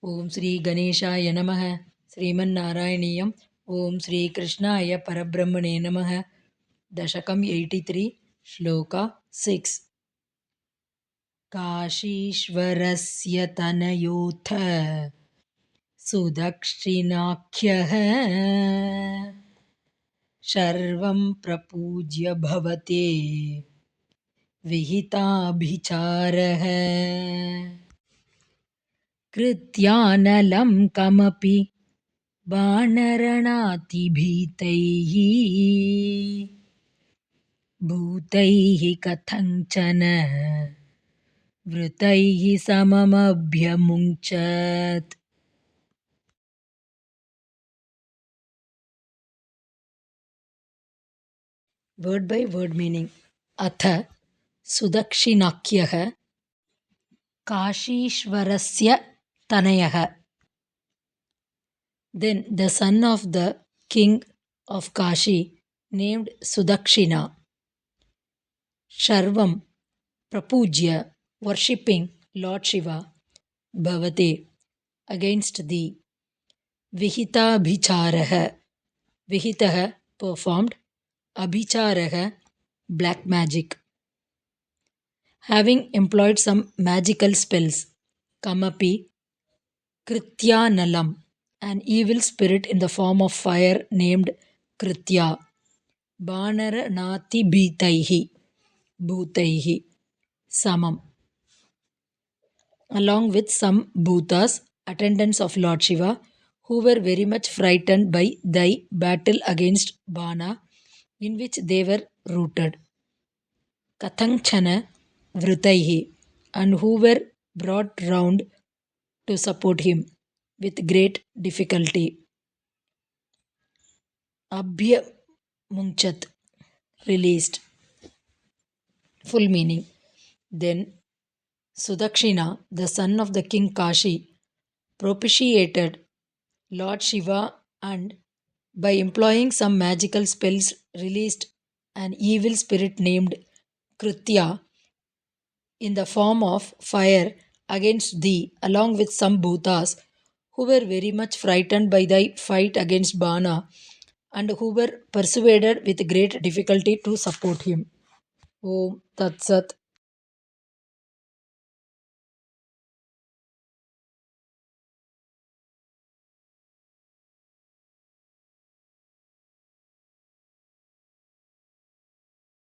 ಓಂ ಶ್ರೀ ಗಣೇಶಾಯ ನಮಃ ಶ್ರೀಮನ್ನಾರಾಯಣೀಯಂ ಓಂ ಶ್ರೀ ಕೃಷ್ಣಾಯ ಪರಬ್ರಹ್ಮಣೇ ನಮಃ ದಶಕಂ 83 ಶ್ಲೋಕ 6 ಕಾಶೀಶ್ವರಸ್ಯ ತನಯೋಥ ಸುದಕ್ಷಿಣಾಖ್ಯಃ ಶರ್ವಂ ಪ್ರಪೂಜ್ಯ ಭವತೆ ವಿಹಿತಾಭಿಚಾರಃ कृत्यानलं कमपि बाणरणातिभीतैः भूतैः कथञ्चन वृतैः सममभ्यमुञ्चत्. Word by word meaning. अथ सुदक्षिणाख्यः काशीश्वरस्य तनयः. Then the son of the king of Kashi, named Sudakshina, Sharvam, Prapujya, worshipping Lord Shiva, Bhavate, against thee, Vihita Abhicharaha, Vihitaha, performed, Abhicharaha, black magic. Having employed some magical spells, Kamapi, Kritya Nalam, an evil spirit in the form of fire named Kritya, Banara Nati Bhitaihi, Bhutaihi, Samam, along with some Bhutas, attendants of Lord Shiva, who were very much frightened by thy battle against Bana, in which they were rooted. Kathangchana Vrutaihi, and who were brought round to support him with great difficulty. Abhya Munchat, released. Full meaning. Then Sudakshina, the son of the king Kashi, propitiated Lord Shiva and by employing some magical spells released an evil spirit named Kritya in the form of fire against thee, along with some Bhutas, who were very much frightened by thy fight against Bana, and who were persuaded with great difficulty to support him. Om Tat Sat.